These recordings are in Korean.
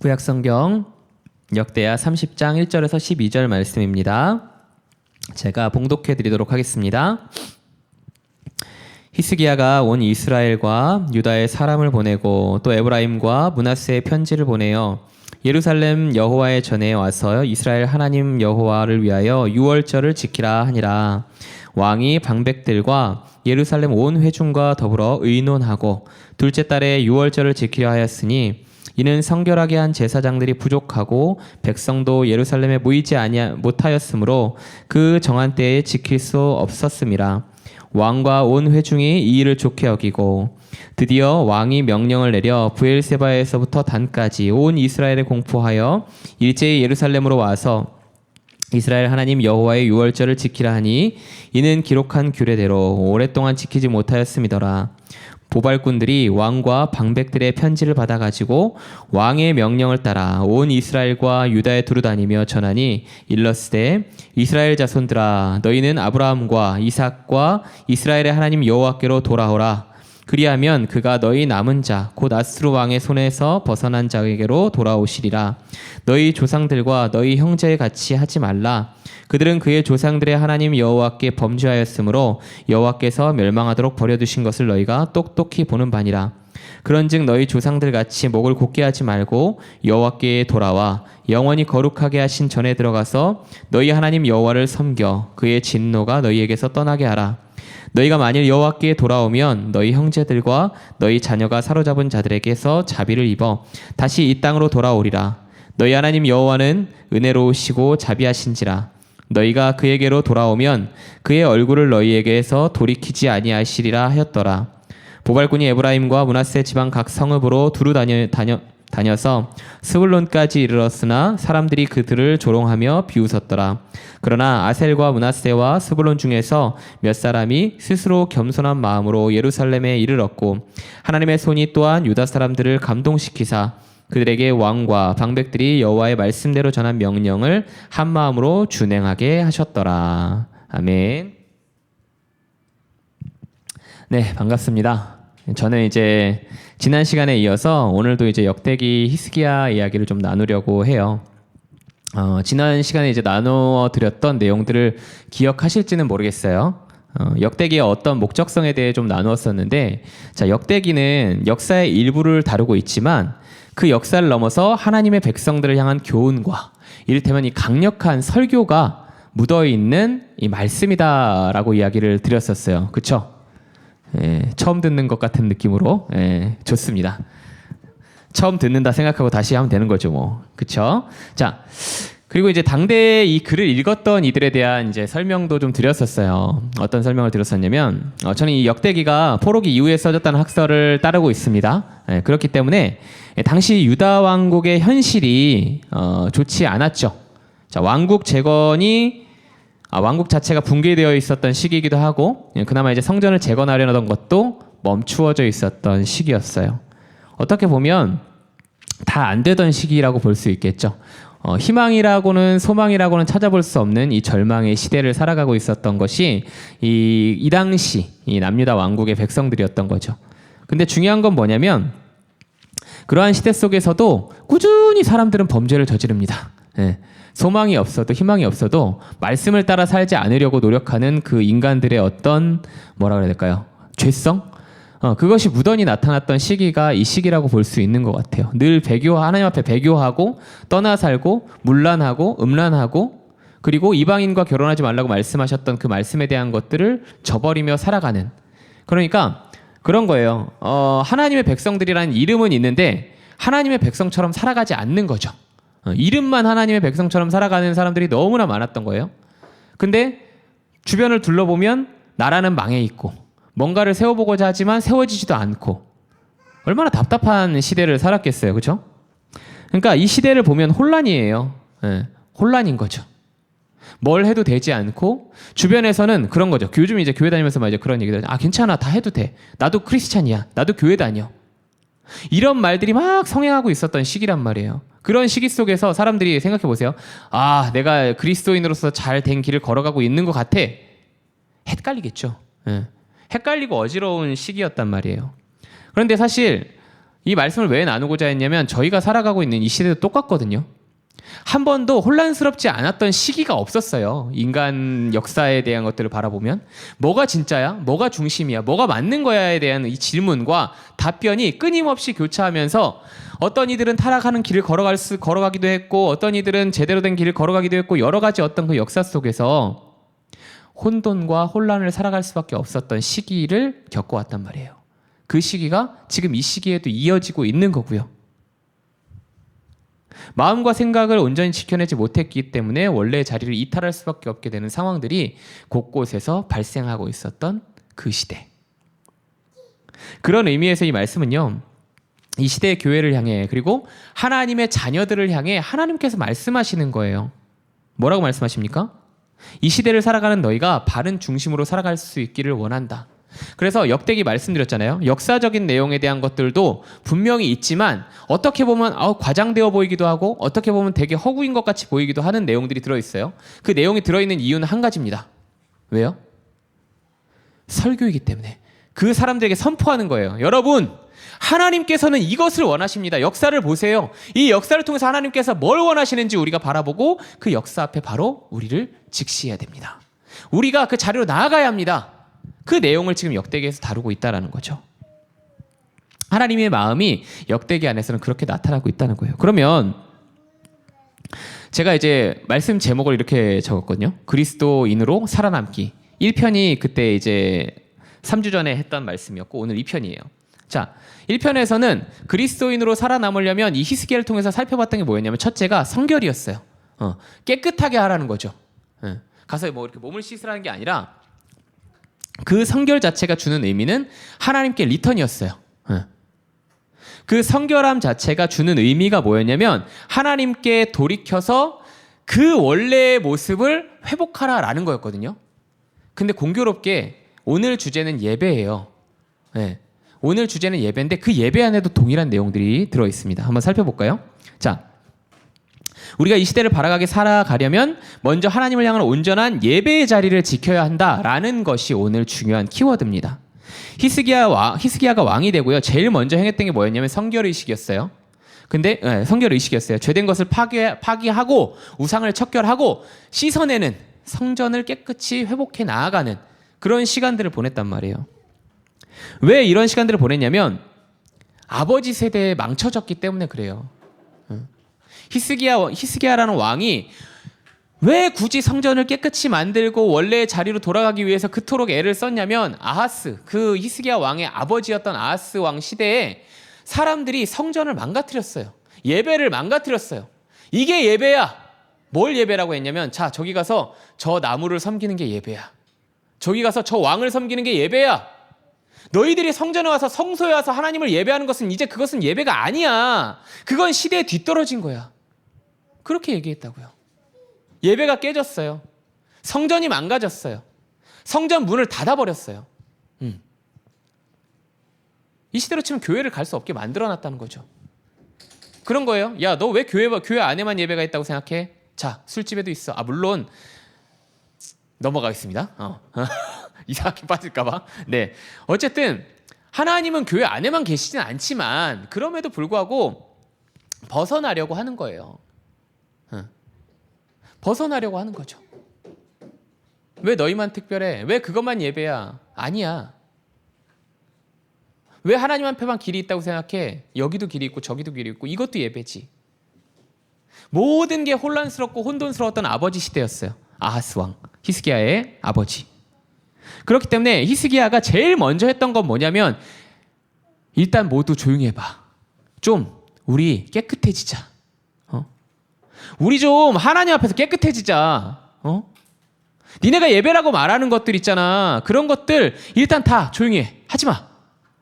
구약성경 역대하 30장 1절에서 12절 말씀입니다. 제가 봉독해 드리도록 하겠습니다. 히스기야가 온 이스라엘과 유다의 사람을 보내고 또 에브라임과 므낫세의 편지를 보내어 예루살렘 여호와의 전에 와서 이스라엘 하나님 여호와를 위하여 유월절을 지키라 하니라. 왕이 방백들과 예루살렘 온 회중과 더불어 의논하고 둘째 달에 유월절을 지키려 하였으니 이는 성결하게 한 제사장들이 부족하고 백성도 예루살렘에 모이지 못하였으므로 그 정한 때에 지킬 수 없었음이라. 왕과 온 회중이 이 일을 좋게 여기고 드디어 왕이 명령을 내려 브엘세바에서부터 단까지 온 이스라엘에 공포하여 일제히 예루살렘으로 와서 이스라엘 하나님 여호와의 유월절을 지키라 하니 이는 기록한 규례대로 오랫동안 지키지 못하였음이더라. 보발꾼들이 왕과 방백들의 편지를 받아가지고 왕의 명령을 따라 온 이스라엘과 유다에 두루다니며 전하니 일러스되 이스라엘 자손들아 너희는 아브라함과 이삭과 이스라엘의 하나님 여호와께로 돌아오라. 그리하면 그가 너희 남은 자 곧 아스루 왕의 손에서 벗어난 자에게로 돌아오시리라. 너희 조상들과 너희 형제에 같이 하지 말라. 그들은 그의 조상들의 하나님 여호와께 범죄하였으므로 여호와께서 멸망하도록 버려두신 것을 너희가 똑똑히 보는 바니라. 그런즉 너희 조상들 같이 목을 곧게 하지 말고 여호와께 돌아와 영원히 거룩하게 하신 전에 들어가서 너희 하나님 여호와를 섬겨 그의 진노가 너희에게서 떠나게 하라. 너희가 만일 여호와께 돌아오면 너희 형제들과 너희 자녀가 사로잡은 자들에게서 자비를 입어 다시 이 땅으로 돌아오리라. 너희 하나님 여호와는 은혜로우시고 자비하신지라. 너희가 그에게로 돌아오면 그의 얼굴을 너희에게서 돌이키지 아니하시리라 하였더라. 보발꾼이 에브라임과 므낫세 지방 각 성읍으로 두루 다녀서 스불론까지 이르렀으나 사람들이 그들을 조롱하며 비웃었더라. 그러나 아셀과 므낫세와 스불론 중에서 몇 사람이 스스로 겸손한 마음으로 예루살렘에 이르렀고 하나님의 손이 또한 유다 사람들을 감동시키사 그들에게 왕과 방백들이 여호와의 말씀대로 전한 명령을 한 마음으로 준행하게 하셨더라. 아멘. 네, 반갑습니다. 저는 이제 지난 시간에 이어서 오늘도 이제 역대기 히스기야 이야기를 좀 나누려고 해요. 지난 시간에 이제 나누어 드렸던 내용들을 기억하실지는 모르겠어요. 역대기의 어떤 목적성에 대해 좀 나누었었는데, 자, 역대기는 역사의 일부를 다루고 있지만 그 역사를 넘어서 하나님의 백성들을 향한 교훈과 이를테면 이 강력한 설교가 묻어있는 이 말씀이다라고 이야기를 드렸었어요. 그쵸? 예, 처음 듣는 것 같은 느낌으로 좋습니다. 처음 듣는다 생각하고 다시 하면 되는 거죠, 뭐. 그쵸? 자, 그리고 이제 당대에 이 글을 읽었던 이들에 대한 이제 설명도 좀 드렸었어요. 어떤 설명을 드렸었냐면, 저는 이 역대기가 포로기 이후에 써졌다는 학설을 따르고 있습니다. 그렇기 때문에 당시 유다 왕국의 현실이 좋지 않았죠. 자, 왕국 재건이 왕국 자체가 붕괴되어 있었던 시기이기도 하고 그나마 이제 성전을 재건하려던 것도 멈추어져 있었던 시기였어요. 어떻게 보면 다 안 되던 시기라고 볼 수 있겠죠. 희망이라고는 소망이라고는 찾아볼 수 없는 이 절망의 시대를 살아가고 있었던 것이 이 당시 이 남유다 왕국의 백성들이었던 거죠. 근데 중요한 건 뭐냐면 그러한 시대 속에서도 꾸준히 사람들은 범죄를 저지릅니다. 소망이 없어도 희망이 없어도 말씀을 따라 살지 않으려고 노력하는 그 인간들의 어떤 뭐라 그래야 될까요? 죄성? 그것이 무던히 나타났던 시기가 이 시기라고 볼 수 있는 것 같아요. 늘 하나님 앞에 배교하고 떠나 살고 문란하고 음란하고 그리고 이방인과 결혼하지 말라고 말씀하셨던 그 말씀에 대한 것들을 저버리며 살아가는. 그러니까 그런 거예요. 하나님의 백성들이라는 이름은 있는데 하나님의 백성처럼 살아가지 않는 거죠. 이름만 하나님의 백성처럼 살아가는 사람들이 너무나 많았던 거예요. 근데 주변을 둘러보면 나라는 망해 있고 뭔가를 세워보고자 하지만 세워지지도 않고 얼마나 답답한 시대를 살았겠어요. 그렇죠? 그러니까 이 시대를 보면 혼란이에요. 혼란인 거죠. 뭘 해도 되지 않고 주변에서는 그런 거죠. 요즘 이제 교회 다니면서 막 이제 그런 얘기들 괜찮아 다 해도 돼. 나도 크리스찬이야. 나도 교회 다녀. 이런 말들이 막 성행하고 있었던 시기란 말이에요. 그런 시기 속에서 사람들이 생각해 보세요. 내가 그리스도인으로서 잘 된 길을 걸어가고 있는 것 같아. 헷갈리겠죠. 헷갈리고 어지러운 시기였단 말이에요. 그런데 사실 이 말씀을 왜 나누고자 했냐면 저희가 살아가고 있는 이 시대도 똑같거든요. 한 번도 혼란스럽지 않았던 시기가 없었어요. 인간 역사에 대한 것들을 바라보면 뭐가 진짜야? 뭐가 중심이야? 뭐가 맞는 거야에 대한 이 질문과 답변이 끊임없이 교차하면서 어떤 이들은 타락하는 길을 걸어가기도 했고 어떤 이들은 제대로 된 길을 걸어가기도 했고 여러 가지 어떤 그 역사 속에서 혼돈과 혼란을 살아갈 수밖에 없었던 시기를 겪어왔단 말이에요. 그 시기가 지금 이 시기에도 이어지고 있는 거고요. 마음과 생각을 온전히 지켜내지 못했기 때문에 원래의 자리를 이탈할 수밖에 없게 되는 상황들이 곳곳에서 발생하고 있었던 그 시대. 그런 의미에서 이 말씀은요, 이 시대의 교회를 향해 그리고 하나님의 자녀들을 향해 하나님께서 말씀하시는 거예요. 뭐라고 말씀하십니까? 이 시대를 살아가는 너희가 바른 중심으로 살아갈 수 있기를 원한다. 그래서 역대기 말씀드렸잖아요. 역사적인 내용에 대한 것들도 분명히 있지만 어떻게 보면 과장되어 보이기도 하고 어떻게 보면 되게 허구인 것 같이 보이기도 하는 내용들이 들어있어요. 그 내용이 들어있는 이유는 한 가지입니다. 왜요? 설교이기 때문에 그 사람들에게 선포하는 거예요. 여러분, 하나님께서는 이것을 원하십니다. 역사를 보세요. 이 역사를 통해서 하나님께서 뭘 원하시는지 우리가 바라보고 그 역사 앞에 바로 우리를 직시해야 됩니다. 우리가 그 자리로 나아가야 합니다. 그 내용을 지금 역대기에서 다루고 있다는 거죠. 하나님의 마음이 역대기 안에서는 그렇게 나타나고 있다는 거예요. 그러면 제가 이제 말씀 제목을 이렇게 적었거든요. 그리스도인으로 살아남기. 1편이 그때 이제 3주 전에 했던 말씀이었고 오늘 2편이에요. 자, 1편에서는 그리스도인으로 살아남으려면 이 히스기야를 통해서 살펴봤던 게 뭐였냐면 첫째가 성결이었어요. 깨끗하게 하라는 거죠. 가서 뭐 이렇게 몸을 씻으라는 게 아니라 그 성결 자체가 주는 의미는 하나님께 리턴이었어요. 그 성결함 자체가 주는 의미가 뭐였냐면 하나님께 돌이켜서 그 원래의 모습을 회복하라라는 거였거든요. 근데 공교롭게 오늘 주제는 예배예요. 오늘 주제는 예배인데 그 예배 안에도 동일한 내용들이 들어있습니다. 한번 살펴볼까요? 자, 우리가 이 시대를 바라가게 살아가려면 먼저 하나님을 향한 온전한 예배의 자리를 지켜야 한다라는 것이 오늘 중요한 키워드입니다. 히스기야가 왕이 되고요. 제일 먼저 행했던 게 뭐였냐면 성결의식이었어요. 근데 성결의식이었어요. 죄된 것을 파기하고 우상을 척결하고 씻어내는 성전을 깨끗이 회복해 나아가는 그런 시간들을 보냈단 말이에요. 왜 이런 시간들을 보냈냐면 아버지 세대에 망쳐졌기 때문에 그래요. 히스기야라는 왕이 왜 굳이 성전을 깨끗이 만들고 원래의 자리로 돌아가기 위해서 그토록 애를 썼냐면 아하스, 그 히스기야 왕의 아버지였던 아하스 왕 시대에 사람들이 성전을 망가뜨렸어요. 예배를 망가뜨렸어요. 이게 예배야. 뭘 예배라고 했냐면 자, 저기 가서 저 나무를 섬기는 게 예배야. 저기 가서 저 왕을 섬기는 게 예배야. 너희들이 성전에 와서 성소에 와서 하나님을 예배하는 것은 이제 그것은 예배가 아니야. 그건 시대에 뒤떨어진 거야. 그렇게 얘기했다고요. 예배가 깨졌어요. 성전이 망가졌어요. 성전 문을 닫아버렸어요. 이 시대로 치면 교회를 갈 수 없게 만들어놨다는 거죠. 그런 거예요. 야, 너 왜 교회 안에만 예배가 있다고 생각해? 자, 술집에도 있어. 물론 넘어가겠습니다. 이상하게 빠질까봐. 네, 어쨌든 하나님은 교회 안에만 계시진 않지만 그럼에도 불구하고 벗어나려고 하는 거예요. 벗어나려고 하는 거죠. 왜 너희만 특별해? 왜 그것만 예배야? 아니야. 왜 하나님 앞에만 길이 있다고 생각해? 여기도 길이 있고 저기도 길이 있고 이것도 예배지. 모든 게 혼란스럽고 혼돈스러웠던 아버지 시대였어요. 아하스 왕, 히스기야의 아버지. 그렇기 때문에 히스기야가 제일 먼저 했던 건 뭐냐면 일단 모두 조용히 해봐. 좀 우리 깨끗해지자. 우리 좀 하나님 앞에서 깨끗해지자. 니네가 예배라고 말하는 것들 있잖아. 그런 것들 일단 다 조용히 해. 하지 마.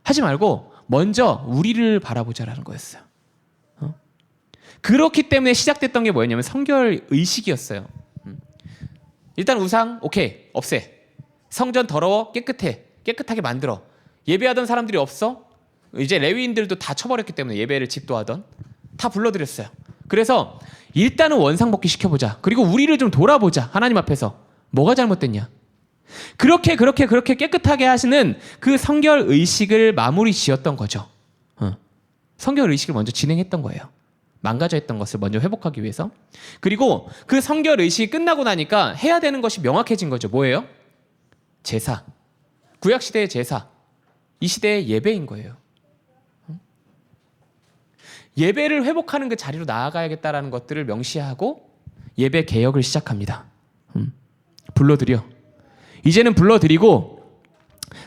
하지 말고 먼저 우리를 바라보자라는 거였어요. 그렇기 때문에 시작됐던 게 뭐였냐면 성결 의식이었어요. 일단 우상 오케이 없애. 성전 더러워 깨끗해. 깨끗하게 만들어. 예배하던 사람들이 없어? 이제 레위인들도 다 쳐버렸기 때문에 예배를 집도하던 다 불러들였어요. 그래서 일단은 원상복귀 시켜보자. 그리고 우리를 좀 돌아보자. 하나님 앞에서 뭐가 잘못됐냐. 그렇게 깨끗하게 하시는 그 성결 의식을 마무리 지었던 거죠. 성결 의식을 먼저 진행했던 거예요. 망가져 있던 것을 먼저 회복하기 위해서. 그리고 그 성결 의식이 끝나고 나니까 해야 되는 것이 명확해진 거죠. 뭐예요? 제사. 구약 시대의 제사. 이 시대의 예배인 거예요. 예배를 회복하는 그 자리로 나아가야겠다라는 것들을 명시하고 예배 개혁을 시작합니다. 불러드려. 이제는 불러드리고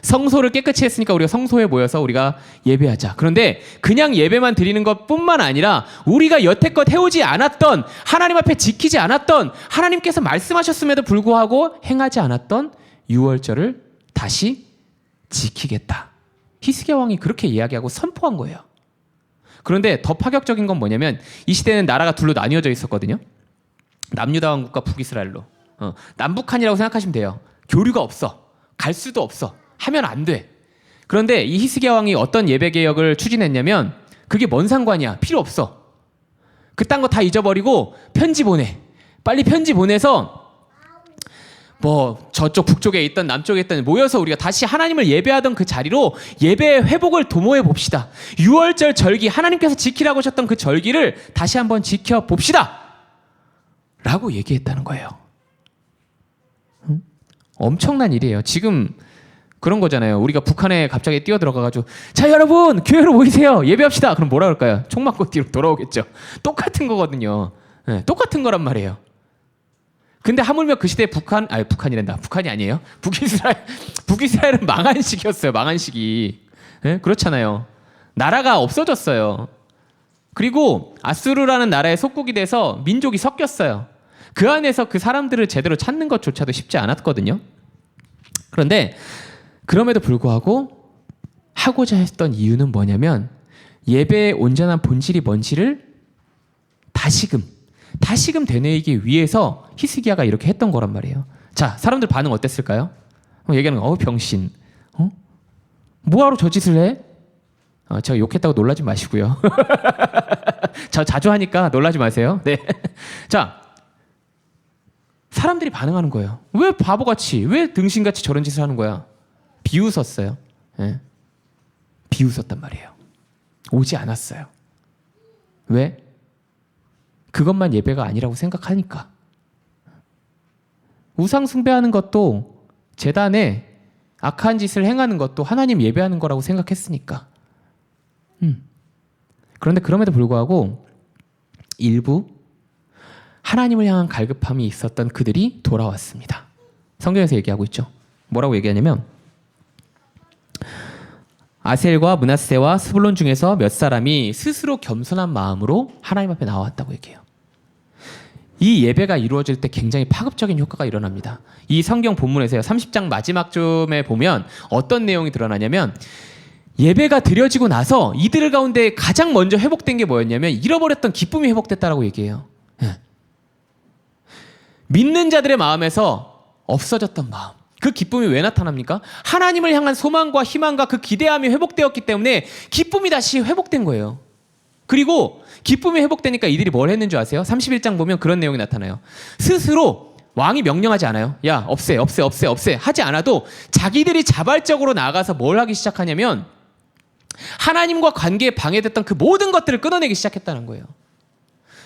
성소를 깨끗이 했으니까 우리가 성소에 모여서 우리가 예배하자. 그런데 그냥 예배만 드리는 것뿐만 아니라 우리가 여태껏 해오지 않았던, 하나님 앞에 지키지 않았던, 하나님께서 말씀하셨음에도 불구하고 행하지 않았던 유월절을 다시 지키겠다. 히스기야 왕이 그렇게 이야기하고 선포한 거예요. 그런데 더 파격적인 건 뭐냐면 이 시대는 나라가 둘로 나뉘어져 있었거든요. 남유다 왕국과 북이스라엘로. 남북한이라고 생각하시면 돼요. 교류가 없어. 갈 수도 없어. 하면 안 돼. 그런데 이 히스기야 왕이 어떤 예배 개혁을 추진했냐면 그게 뭔 상관이야. 필요 없어. 그딴 거 다 잊어버리고 편지 보내. 빨리 편지 보내서 뭐 저쪽 북쪽에 있던 남쪽에 있던 모여서 우리가 다시 하나님을 예배하던 그 자리로 예배의 회복을 도모해 봅시다. 유월절 절기, 하나님께서 지키라고 하셨던 그 절기를 다시 한번 지켜봅시다 라고 얘기했다는 거예요. 엄청난 일이에요. 지금 그런 거잖아요. 우리가 북한에 갑자기 뛰어들어가가지고 자 여러분 교회로 모이세요. 예배합시다. 그럼 뭐라 그럴까요? 총 맞고 뒤로 돌아오겠죠. 똑같은 거거든요. 네, 똑같은 거란 말이에요. 근데 하물며 그 시대에 북한이란다. 북한이 아니에요. 북이스라엘은 망한 시기였어요. 망한 시기. 네? 그렇잖아요. 나라가 없어졌어요. 그리고 아수르라는 나라의 속국이 돼서 민족이 섞였어요. 그 안에서 그 사람들을 제대로 찾는 것조차도 쉽지 않았거든요. 그런데 그럼에도 불구하고 하고자 했던 이유는 뭐냐면 예배의 온전한 본질이 뭔지를 다시금 되뇌이기 위해서 히스기야가 이렇게 했던 거란 말이에요. 자, 사람들 반응 어땠을까요? 얘기하는 거, 병신. 뭐하러 저 짓을 해? 제가 욕했다고 놀라지 마시고요. 저 자주 하니까 놀라지 마세요. 네. 자, 사람들이 반응하는 거예요. 왜 바보같이, 왜 등신같이 저런 짓을 하는 거야? 비웃었어요. 네. 비웃었단 말이에요. 오지 않았어요. 왜? 그것만 예배가 아니라고 생각하니까. 우상 숭배하는 것도 제단에 악한 짓을 행하는 것도 하나님 예배하는 거라고 생각했으니까. 그런데 그럼에도 불구하고 일부 하나님을 향한 갈급함이 있었던 그들이 돌아왔습니다. 성경에서 얘기하고 있죠. 뭐라고 얘기하냐면 아셀과 므낫세와 스불론 중에서 몇 사람이 스스로 겸손한 마음으로 하나님 앞에 나왔다고 얘기해요. 이 예배가 이루어질 때 굉장히 파급적인 효과가 일어납니다. 이 성경 본문에서요. 30장 마지막쯤에 보면 어떤 내용이 드러나냐면 예배가 드려지고 나서 이들 가운데 가장 먼저 회복된 게 뭐였냐면 잃어버렸던 기쁨이 회복됐다라고 얘기해요. 믿는 자들의 마음에서 없어졌던 마음. 그 기쁨이 왜 나타납니까? 하나님을 향한 소망과 희망과 그 기대함이 회복되었기 때문에 기쁨이 다시 회복된 거예요. 그리고 기쁨이 회복되니까 이들이 뭘 했는 줄 아세요? 31장 보면 그런 내용이 나타나요. 스스로 왕이 명령하지 않아요. 야, 없애 하지 않아도 자기들이 자발적으로 나가서 뭘 하기 시작하냐면 하나님과 관계에 방해됐던 그 모든 것들을 끊어내기 시작했다는 거예요.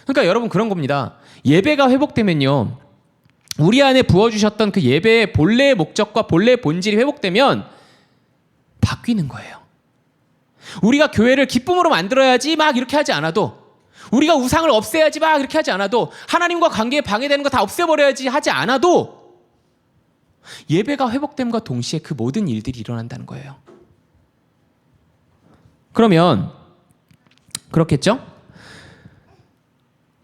그러니까 여러분 그런 겁니다. 예배가 회복되면요. 우리 안에 부어주셨던 그 예배의 본래의 목적과 본래의 본질이 회복되면 바뀌는 거예요. 우리가 교회를 기쁨으로 만들어야지 막 이렇게 하지 않아도, 우리가 우상을 없애야지 막 이렇게 하지 않아도, 하나님과 관계에 방해되는 거 다 없애버려야지 하지 않아도 예배가 회복됨과 동시에 그 모든 일들이 일어난다는 거예요. 그러면 그렇겠죠?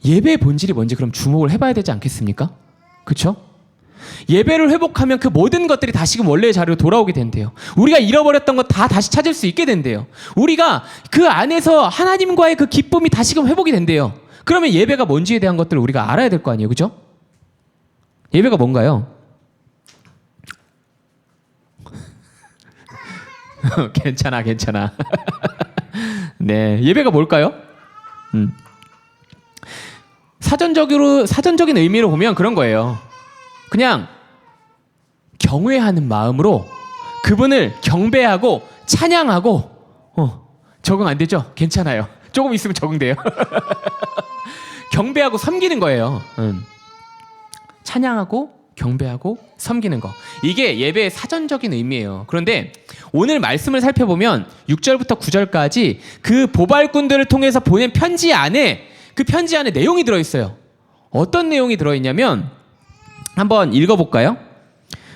예배의 본질이 뭔지 그럼 주목을 해봐야 되지 않겠습니까? 그렇죠? 예배를 회복하면 그 모든 것들이 다시금 원래의 자리로 돌아오게 된대요. 우리가 잃어버렸던 것 다 다시 찾을 수 있게 된대요. 우리가 그 안에서 하나님과의 그 기쁨이 다시금 회복이 된대요. 그러면 예배가 뭔지에 대한 것들을 우리가 알아야 될 거 아니에요. 그렇죠? 예배가 뭔가요? 괜찮아. 네, 예배가 뭘까요? 사전적인 의미로 보면 그런 거예요. 그냥 경외하는 마음으로 그분을 경배하고 찬양하고 적응 안 되죠? 괜찮아요. 조금 있으면 적응돼요. 경배하고 섬기는 거예요. 찬양하고 경배하고 섬기는 거. 이게 예배의 사전적인 의미예요. 그런데 오늘 말씀을 살펴보면 6절부터 9절까지 그 보발꾼들을 통해서 보낸 편지 안에 그 편지 안에 내용이 들어있어요. 어떤 내용이 들어있냐면 한번 읽어볼까요?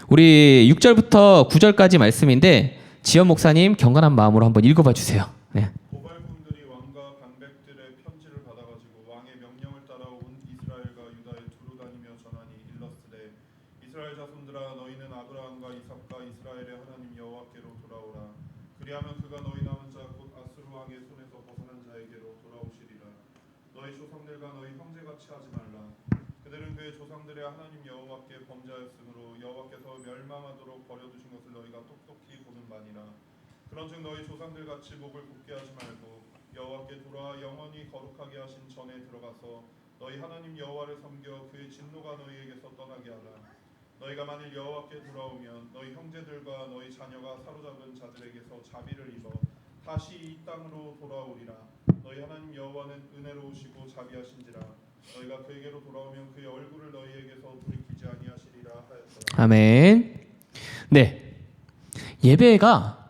우리 6절부터 9절까지 말씀인데 지연 목사님 경건한 마음으로 한번 읽어봐 주세요. 네. 보발꾼들이 왕과 방백들의 편지를 받아가지고 왕의 명령을 따라 온 이스라엘과 유다에 두루 다니며 전하니 일렀으되 이스라엘 자손들아 너희는 아브라함과 이삭과 이스라엘의 하나님 여호와께로 돌아오라. 그리하면 그가 너희 남은 자 곧 아수르 왕의 손에서 벗어난 자에게로 돌아오시리라. 너희 조상들과 너희 형제같이 하지 말라. 그들은 그의 조상들의 하나님 여호와께 범죄하였으므로 여호와께서 멸망하도록 버려두신 것을 너희가 똑똑히 보는 바니라. 그런즉 너희 조상들 같이 목을 굳게 하지 말고 여호와께 돌아와 영원히 거룩하게 하신 전에 들어가서 너희 하나님 여호와를 섬겨 그의 진노가 너희에게서 떠나게 하라. 너희가 만일 여호와께 돌아오면 너희 형제들과 너희 자녀가 사로잡은 자들에게서 자비를 입어 다시 이 땅으로 돌아오리라. 너희 하나님 여호와는 은혜로우시고 자비하신지라. 너희가 그에게로 돌아오면 그의 얼굴을 너희에게서 돌이키지 아니하시리라 하였더라. 아멘. 네. 예배가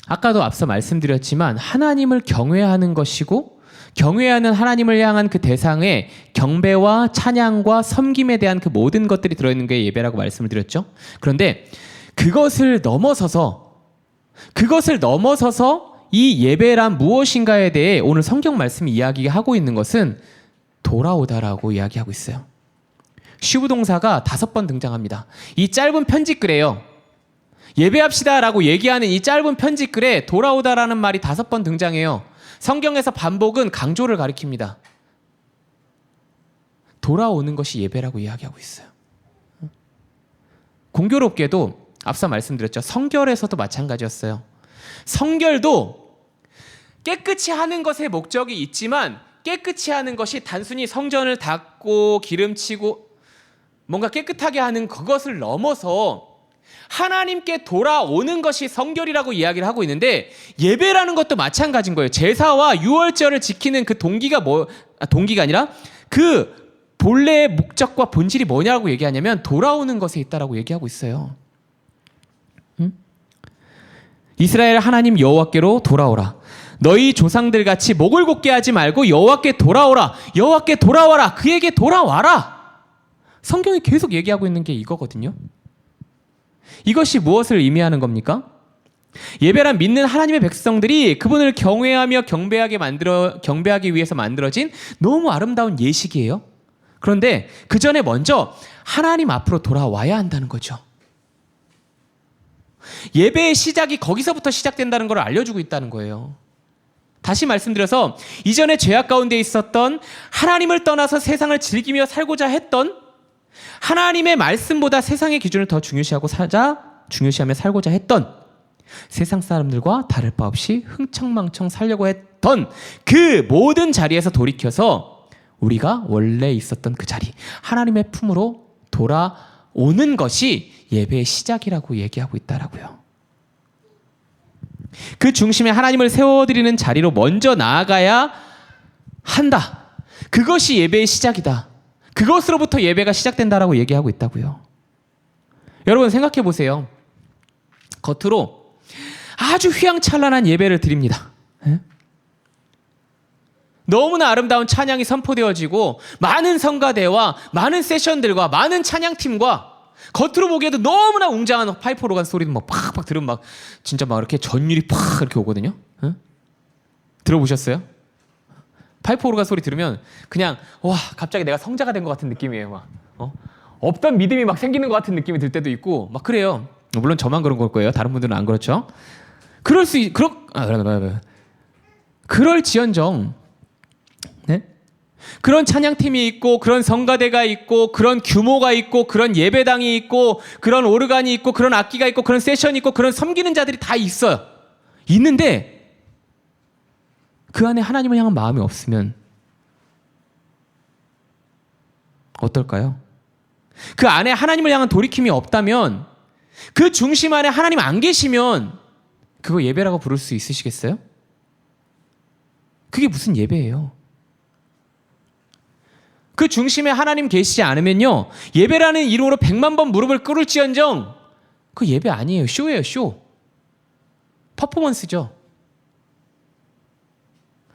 아까도 앞서 말씀드렸지만 하나님을 경외하는 것이고 경외하는 하나님을 향한 그 대상에 경배와 찬양과 섬김에 대한 그 모든 것들이 들어있는 게 예배라고 말씀을 드렸죠. 그런데 그것을 넘어서서 이 예배란 무엇인가에 대해 오늘 성경 말씀이 이야기하고 있는 것은 돌아오다라고 이야기하고 있어요. 쉬부동사가 5번 등장합니다. 이 짧은 편지글에요. 예배합시다라고 얘기하는 이 짧은 편지글에 돌아오다라는 말이 5번 등장해요. 성경에서 반복은 강조를 가리킵니다. 돌아오는 것이 예배라고 이야기하고 있어요. 공교롭게도 앞서 말씀드렸죠. 성결에서도 마찬가지였어요. 성결도 깨끗이 하는 것에 목적이 있지만 깨끗이 하는 것이 단순히 성전을 닦고 기름치고 뭔가 깨끗하게 하는 그것을 넘어서 하나님께 돌아오는 것이 성결이라고 이야기를 하고 있는데 예배라는 것도 마찬가지인 거예요. 제사와 유월절을 지키는 그 동기가 아니라 그 본래의 목적과 본질이 뭐냐고 얘기하냐면 돌아오는 것에 있다라고 얘기하고 있어요. 이스라엘 하나님 여호와께로 돌아오라. 너희 조상들 같이 목을 곧게 하지 말고 여호와께 돌아오라. 여호와께 돌아와라. 그에게 돌아와라. 성경이 계속 얘기하고 있는 게 이거거든요. 이것이 무엇을 의미하는 겁니까? 예배란 믿는 하나님의 백성들이 그분을 경외하며 경배하기 위해서 만들어진 너무 아름다운 예식이에요. 그런데 그 전에 먼저 하나님 앞으로 돌아와야 한다는 거죠. 예배의 시작이 거기서부터 시작된다는 걸 알려주고 있다는 거예요. 다시 말씀드려서 이전에 죄악 가운데 있었던 하나님을 떠나서 세상을 즐기며 살고자 했던 하나님의 말씀보다 세상의 기준을 더 중요시하며 살고자 했던 세상 사람들과 다를 바 없이 흥청망청 살려고 했던 그 모든 자리에서 돌이켜서 우리가 원래 있었던 그 자리, 하나님의 품으로 돌아오는 것이 예배의 시작이라고 얘기하고 있다라고요. 그 중심에 하나님을 세워드리는 자리로 먼저 나아가야 한다. 그것이 예배의 시작이다. 그것으로부터 예배가 시작된다라고 얘기하고 있다고요. 여러분 생각해 보세요. 겉으로 아주 휘황찬란한 예배를 드립니다. 너무나 아름다운 찬양이 선포되어지고 많은 성가대와 많은 세션들과 많은 찬양팀과 겉으로 보기에도 너무나 웅장한 파이프 오르간 소리도 막 팍팍 들으면 막 진짜 막 이렇게 전율이 팍 이렇게 오거든요. 들어보셨어요? 파이프 오르간 소리 들으면 그냥 와 갑자기 내가 성자가 된 것 같은 느낌이에요. 막 없던 믿음이 막 생기는 것 같은 느낌이 들 때도 있고 막 그래요. 물론 저만 그런 걸 거예요. 다른 분들은 안 그렇죠. 그럴지언정 네? 그런 찬양팀이 있고 그런 성가대가 있고 그런 규모가 있고 그런 예배당이 있고 그런 오르간이 있고 그런 악기가 있고 그런 세션이 있고 그런 섬기는 자들이 다 있어요. 있는데 그 안에 하나님을 향한 마음이 없으면 어떨까요? 그 안에 하나님을 향한 돌이킴이 없다면 그 중심 안에 하나님 안 계시면 그거 예배라고 부를 수 있으시겠어요? 그게 무슨 예배예요? 그 중심에 하나님 계시지 않으면요, 예배라는 이름으로 100만 번 무릎을 꿇을지언정 그 예배 아니에요. 쇼예요, 쇼. 퍼포먼스죠.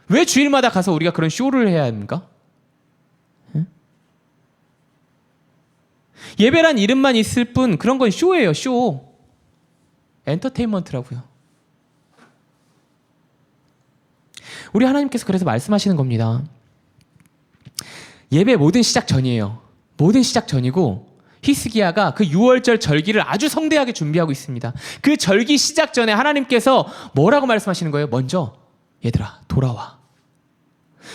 왜 주일마다 가서 우리가 그런 쇼를 해야 합니까? 응? 예배란 이름만 있을 뿐 그런 건 쇼예요, 쇼. 엔터테인먼트라고요. 우리 하나님께서 그래서 말씀하시는 겁니다. 예배 모든 시작 전이에요. 모든 시작 전이고 히스기야가 그 6월절 절기를 아주 성대하게 준비하고 있습니다. 그 절기 시작 전에 하나님께서 뭐라고 말씀하시는 거예요? 먼저 얘들아 돌아와.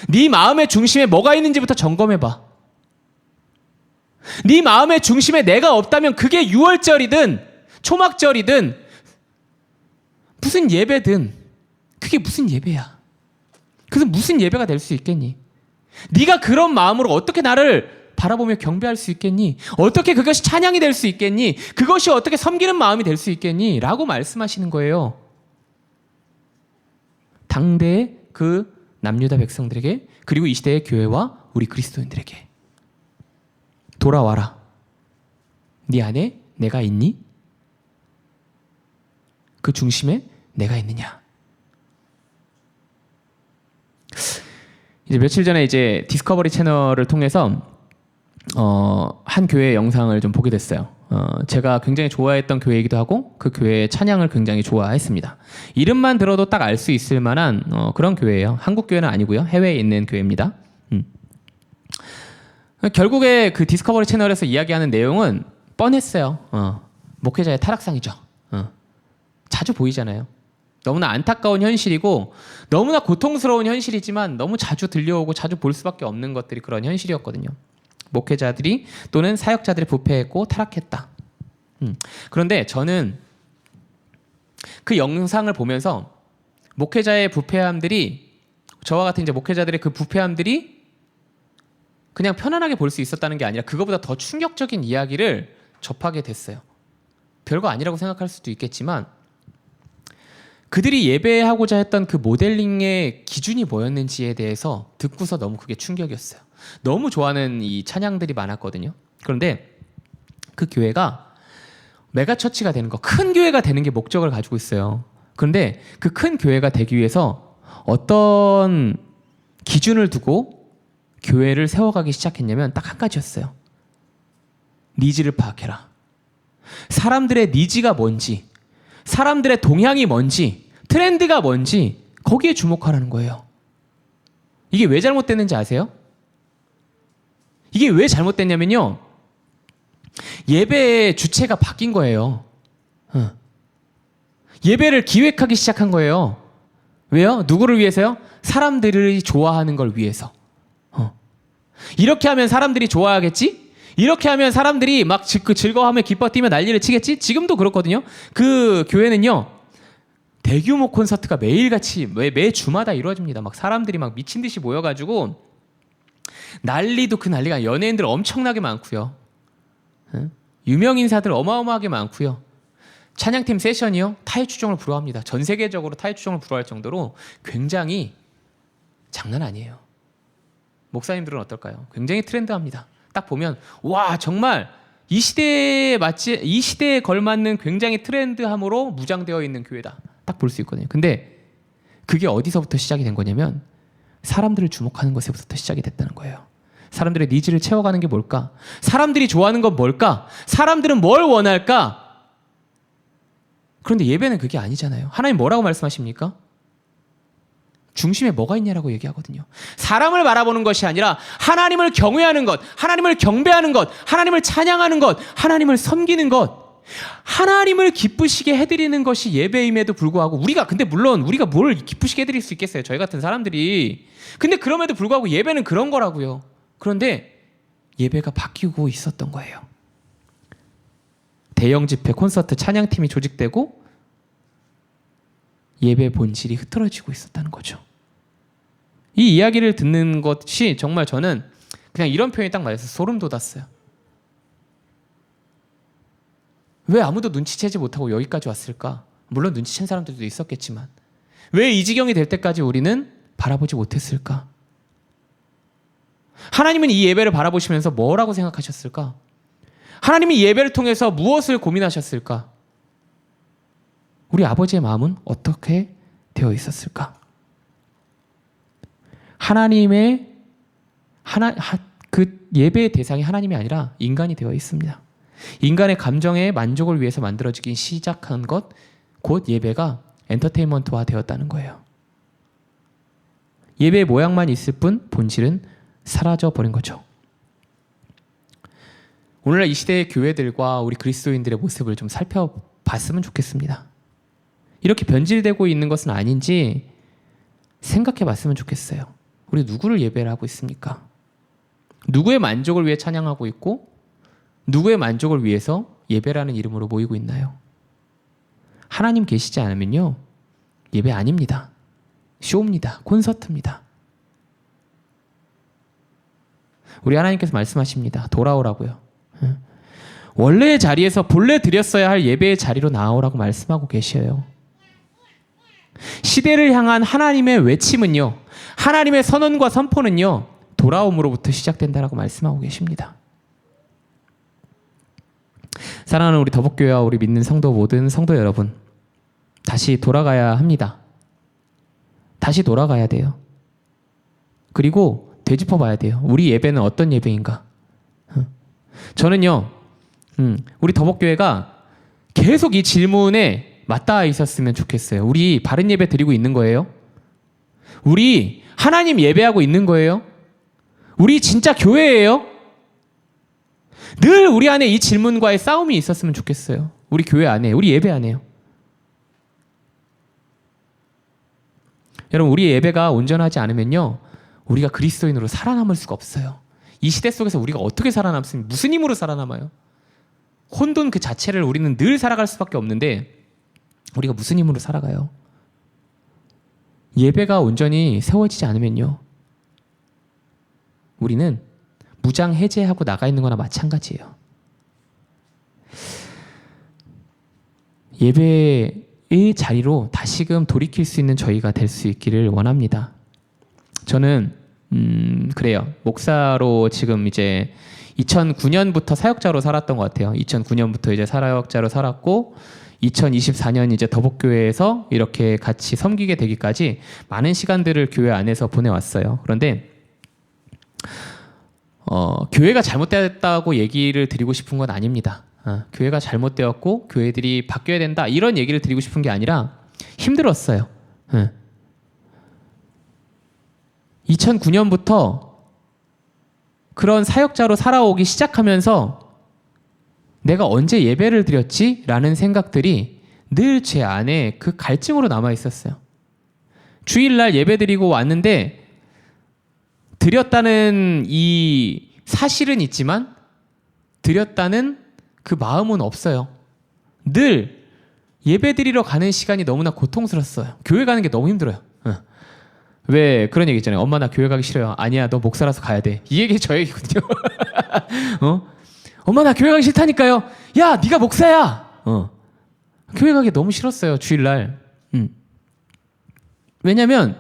네 마음의 중심에 뭐가 있는지부터 점검해봐. 네 마음의 중심에 내가 없다면 그게 6월절이든 초막절이든 무슨 예배든 그게 무슨 예배야. 그래서 무슨 예배가 될 수 있겠니? 네가 그런 마음으로 어떻게 나를 바라보며 경배할 수 있겠니? 어떻게 그것이 찬양이 될 수 있겠니? 그것이 어떻게 섬기는 마음이 될 수 있겠니? 라고 말씀하시는 거예요. 당대의 그 남유다 백성들에게, 그리고 이 시대의 교회와 우리 그리스도인들에게 돌아와라. 네 안에 내가 있니? 그 중심에 내가 있느냐? 이제 며칠 전에 이제 디스커버리 채널을 통해서 한 교회 영상을 좀 보게 됐어요. 제가 굉장히 좋아했던 교회이기도 하고 그 교회의 찬양을 굉장히 좋아했습니다. 이름만 들어도 딱 알 수 있을 만한 그런 교회예요. 한국 교회는 아니고요. 해외에 있는 교회입니다. 결국에 그 디스커버리 채널에서 이야기하는 내용은 뻔했어요. 목회자의 타락상이죠. 자주 보이잖아요. 너무나 안타까운 현실이고 너무나 고통스러운 현실이지만 너무 자주 들려오고 자주 볼 수밖에 없는 것들이 그런 현실이었거든요. 목회자들이 또는 사역자들이 부패했고 타락했다. 그런데 저는 그 영상을 보면서 목회자의 부패함들이, 저와 같은 이제 목회자들의 그 부패함들이 그냥 편안하게 볼 수 있었다는 게 아니라 그거보다 더 충격적인 이야기를 접하게 됐어요. 별거 아니라고 생각할 수도 있겠지만 그들이 예배하고자 했던 그 모델링의 기준이 뭐였는지에 대해서 듣고서 너무 그게 충격이었어요. 너무 좋아하는 이 찬양들이 많았거든요. 그런데 그 교회가 메가처치가 되는 거, 큰 교회가 되는 게 목적을 가지고 있어요. 그런데 그 큰 교회가 되기 위해서 어떤 기준을 두고 교회를 세워가기 시작했냐면 딱 한 가지였어요. 니즈를 파악해라. 사람들의 니즈가 뭔지, 사람들의 동향이 뭔지, 트렌드가 뭔지 거기에 주목하라는 거예요. 이게 왜 잘못됐는지 아세요? 이게 왜 잘못됐냐면요, 예배의 주체가 바뀐 거예요. 예배를 기획하기 시작한 거예요. 왜요? 누구를 위해서요? 사람들이 좋아하는 걸 위해서. 이렇게 하면 사람들이 좋아하겠지? 이렇게 하면 사람들이 막 즐거워하며 기뻐 뛰며 난리를 치겠지? 지금도 그렇거든요. 그 교회는요, 대규모 콘서트가 매일같이 매 주마다 이루어집니다. 막 사람들이 막 미친 듯이 모여가지고 난리도 그 난리가, 연예인들 엄청나게 많고요. 유명 인사들 어마어마하게 많고요. 찬양팀 세션이요, 타의 추종을 불허합니다. 전 세계적으로 타의 추종을 불허할 정도로 굉장히 장난 아니에요. 목사님들은 어떨까요? 굉장히 트렌드합니다. 딱 보면 와, 정말 이 시대에 걸맞는 굉장히 트렌드함으로 무장되어 있는 교회다. 딱 볼 수 있거든요. 근데 그게 어디서부터 시작이 된 거냐면 사람들을 주목하는 것에부터 시작이 됐다는 거예요. 사람들의 니즈를 채워가는 게 뭘까? 사람들이 좋아하는 건 뭘까? 사람들은 뭘 원할까? 그런데 예배는 그게 아니잖아요. 하나님 뭐라고 말씀하십니까? 중심에 뭐가 있냐라고 얘기하거든요. 사람을 바라보는 것이 아니라 하나님을 경외하는 것, 하나님을 경배하는 것, 하나님을 찬양하는 것, 하나님을 섬기는 것, 하나님을 기쁘시게 해드리는 것이 예배임에도 불구하고 근데 물론 우리가 뭘 기쁘시게 해드릴 수 있겠어요, 저희 같은 사람들이. 근데 그럼에도 불구하고 예배는 그런 거라고요. 그런데 예배가 바뀌고 있었던 거예요. 대형 집회, 콘서트, 찬양팀이 조직되고 예배 본질이 흐트러지고 있었다는 거죠. 이 이야기를 듣는 것이 정말 저는 그냥 이런 표현이 딱 맞아서 소름 돋았어요. 왜 아무도 눈치채지 못하고 여기까지 왔을까? 물론 눈치챈 사람들도 있었겠지만 왜 이 지경이 될 때까지 우리는 바라보지 못했을까? 하나님은 이 예배를 바라보시면서 뭐라고 생각하셨을까? 하나님이 이 예배를 통해서 무엇을 고민하셨을까? 우리 아버지의 마음은 어떻게 되어 있었을까? 그 예배의 대상이 하나님이 아니라 인간이 되어 있습니다. 인간의 감정의 만족을 위해서 만들어지기 시작한 것, 곧 예배가 엔터테인먼트화 되었다는 거예요. 예배의 모양만 있을 뿐 본질은 사라져 버린 거죠. 오늘날 이 시대의 교회들과 우리 그리스도인들의 모습을 좀 살펴봤으면 좋겠습니다. 이렇게 변질되고 있는 것은 아닌지 생각해 봤으면 좋겠어요. 우리 누구를 예배를 하고 있습니까? 누구의 만족을 위해 찬양하고 있고 누구의 만족을 위해서 예배라는 이름으로 모이고 있나요? 하나님 계시지 않으면요, 예배 아닙니다. 쇼입니다. 콘서트입니다. 우리 하나님께서 말씀하십니다. 돌아오라고요. 원래의 자리에서 본래 드렸어야 할 예배의 자리로 나오라고 말씀하고 계셔요. 시대를 향한 하나님의 외침은요, 하나님의 선언과 선포는요, 돌아옴으로부터 시작된다라고 말씀하고 계십니다. 사랑하는 우리 더복교회와 우리 믿는 성도 모든 성도 여러분, 다시 돌아가야 합니다. 다시 돌아가야 돼요. 그리고 되짚어 봐야 돼요. 우리 예배는 어떤 예배인가? 저는요, 우리 더복교회가 계속 이 질문에 맞닿아 있었으면 좋겠어요. 우리 바른 예배 드리고 있는 거예요? 우리 하나님 예배하고 있는 거예요? 우리 진짜 교회예요? 늘 우리 안에 이 질문과의 싸움이 있었으면 좋겠어요. 우리 교회 안에, 우리 예배 안에요. 여러분, 우리 예배가 온전하지 않으면요, 우리가 그리스도인으로 살아남을 수가 없어요. 이 시대 속에서 우리가 어떻게 살아남습니까? 무슨 힘으로 살아남아요? 혼돈 그 자체를 우리는 늘 살아갈 수밖에 없는데 우리가 무슨 힘으로 살아가요? 예배가 온전히 세워지지 않으면요, 우리는 무장 해제하고 나가 있는 거나 마찬가지예요. 예배의 자리로 다시금 돌이킬 수 있는 저희가 될 수 있기를 원합니다. 저는 그래요. 목사로 지금 이제 2009년부터 사역자로 살았던 것 같아요. 2009년부터 이제 사역자로 살았고 2024년 이제 더복교회에서 이렇게 같이 섬기게 되기까지 많은 시간들을 교회 안에서 보내왔어요. 그런데 교회가 잘못되었다고 얘기를 드리고 싶은 건 아닙니다. 교회가 잘못되었고 교회들이 바뀌어야 된다 이런 얘기를 드리고 싶은 게 아니라 힘들었어요. 2009년부터 그런 사역자로 살아오기 시작하면서 내가 언제 예배를 드렸지? 라는 생각들이 늘 제 안에 그 갈증으로 남아 있었어요. 주일날 예배 드리고 왔는데 드렸다는 이 사실은 있지만 드렸다는 그 마음은 없어요. 늘 예배 드리러 가는 시간이 너무나 고통스러웠어요. 교회 가는 게 너무 힘들어요. 왜 그런 얘기 있잖아요. 엄마 나 교회 가기 싫어요. 아니야 너 목사라서 가야 돼. 이 얘기 저 얘기거든요. 엄마 나 교회 가기 싫다니까요. 야 네가 목사야. 교회 가기 너무 싫었어요. 주일날. 왜냐면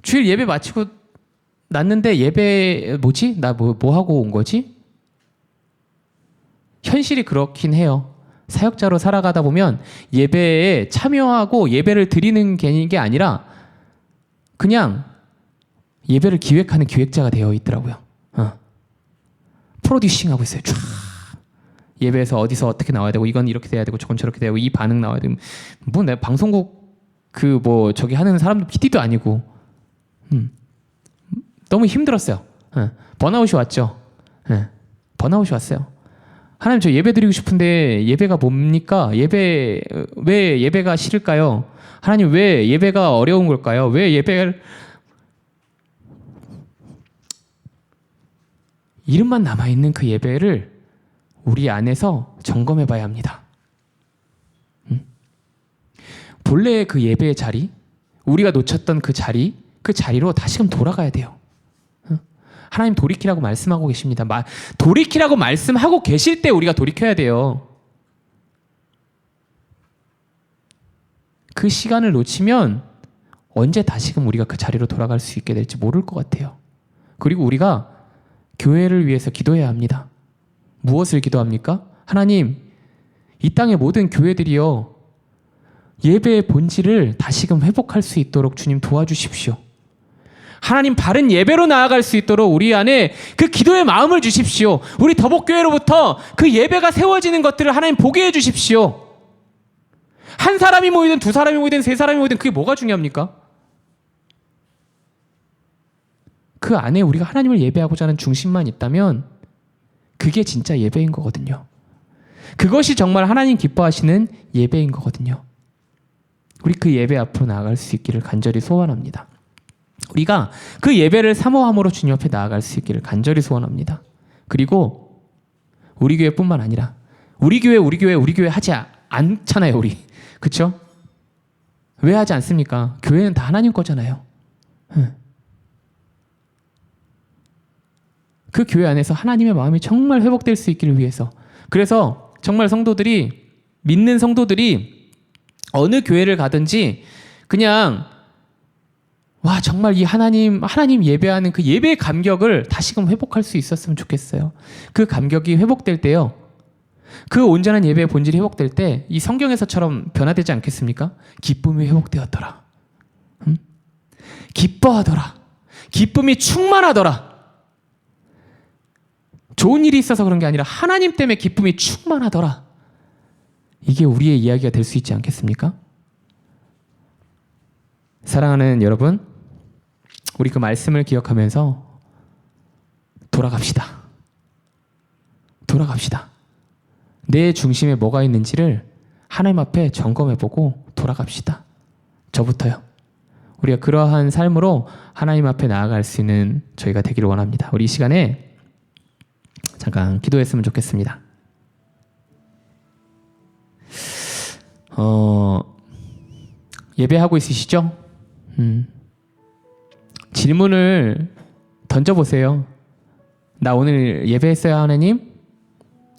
주일 예배 마치고 났는데 예배 뭐지? 나 뭐 하고 온 거지? 현실이 그렇긴 해요. 사역자로 살아가다 보면 예배에 참여하고 예배를 드리는 게 아니라 그냥 예배를 기획하는 기획자가 되어 있더라고요. 프로듀싱 하고 있어요. 쫙. 예배에서 어디서 어떻게 나와야 되고 이건 이렇게 돼야 되고 저건 저렇게 돼야 되고 이 반응 나와야 되고 뭐 내가 방송국 그 뭐 저기 하는 사람도 PD도 아니고 너무 힘들었어요. 번아웃이 왔죠. 번아웃이 왔어요. 하나님 저 예배 드리고 싶은데 예배가 뭡니까? 왜 예배가 싫을까요? 하나님 왜 예배가 어려운 걸까요? 왜 예배를 이름만 남아있는 그 예배를 우리 안에서 점검해 봐야 합니다. 본래의 그 예배의 자리, 우리가 놓쳤던 그 자리로 다시금 돌아가야 돼요. 하나님 돌이키라고 말씀하고 계십니다. 돌이키라고 말씀하고 계실 때 우리가 돌이켜야 돼요. 그 시간을 놓치면 언제 다시금 우리가 그 자리로 돌아갈 수 있게 될지 모를 것 같아요. 그리고 우리가 교회를 위해서 기도해야 합니다. 무엇을 기도합니까? 하나님, 이 땅의 모든 교회들이요, 예배의 본질을 다시금 회복할 수 있도록 주님 도와주십시오. 하나님, 바른 예배로 나아갈 수 있도록 우리 안에 그 기도의 마음을 주십시오. 우리 더복교회로부터 그 예배가 세워지는 것들을 하나님 보게 해주십시오. 한 사람이 모이든 두 사람이 모이든 세 사람이 모이든 그게 뭐가 중요합니까? 그 안에 우리가 하나님을 예배하고자 하는 중심만 있다면 그게 진짜 예배인 거거든요. 그것이 정말 하나님 기뻐하시는 예배인 거거든요. 우리 그 예배 앞으로 나아갈 수 있기를 간절히 소원합니다. 우리가 그 예배를 사모함으로 주님 앞에 나아갈 수 있기를 간절히 소원합니다. 그리고 우리 교회뿐만 아니라 우리 교회 하지 않잖아요, 우리. 그렇죠? 왜 하지 않습니까? 교회는 다 하나님 거잖아요. 그 교회 안에서 하나님의 마음이 정말 회복될 수 있기를 위해서, 그래서 정말 성도들이, 믿는 성도들이 어느 교회를 가든지 그냥 와, 정말 이 하나님 예배하는 그 예배의 감격을 다시금 회복할 수 있었으면 좋겠어요. 그 감격이 회복될 때요, 그 온전한 예배의 본질이 회복될 때 이 성경에서처럼 변화되지 않겠습니까? 기쁨이 회복되었더라. 기뻐하더라. 기쁨이 충만하더라. 좋은 일이 있어서 그런 게 아니라 하나님 때문에 기쁨이 충만하더라. 이게 우리의 이야기가 될 수 있지 않겠습니까? 사랑하는 여러분, 우리 그 말씀을 기억하면서 돌아갑시다. 돌아갑시다. 내 중심에 뭐가 있는지를 하나님 앞에 점검해보고 돌아갑시다. 저부터요. 우리가 그러한 삶으로 하나님 앞에 나아갈 수 있는 저희가 되기를 원합니다. 우리 이 시간에 잠깐 기도했으면 좋겠습니다. 예배하고 있으시죠? 질문을 던져보세요. 나 오늘 예배했어요, 하나님?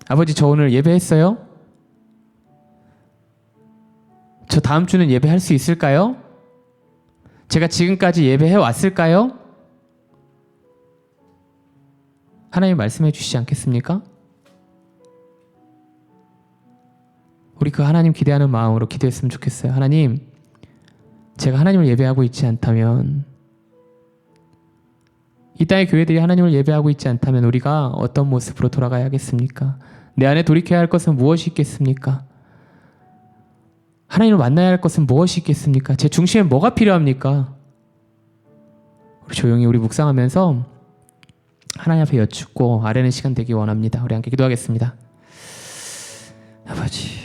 아버지, 저 오늘 예배했어요? 저 다음 주는 예배할 수 있을까요? 제가 지금까지 예배해 왔을까요? 하나님 말씀해 주시지 않겠습니까? 우리 그 하나님 기대하는 마음으로 기도했으면 좋겠어요. 하나님, 제가 하나님을 예배하고 있지 않다면, 이 땅의 교회들이 하나님을 예배하고 있지 않다면 우리가 어떤 모습으로 돌아가야겠습니까? 내 안에 돌이켜야 할 것은 무엇이 있겠습니까? 하나님을 만나야 할 것은 무엇이 있겠습니까? 제 중심에 뭐가 필요합니까? 우리 조용히 우리 묵상하면서 하나님 앞에 여쭙고 아뢰는 시간 되기 원합니다. 우리 함께 기도하겠습니다. 아버지,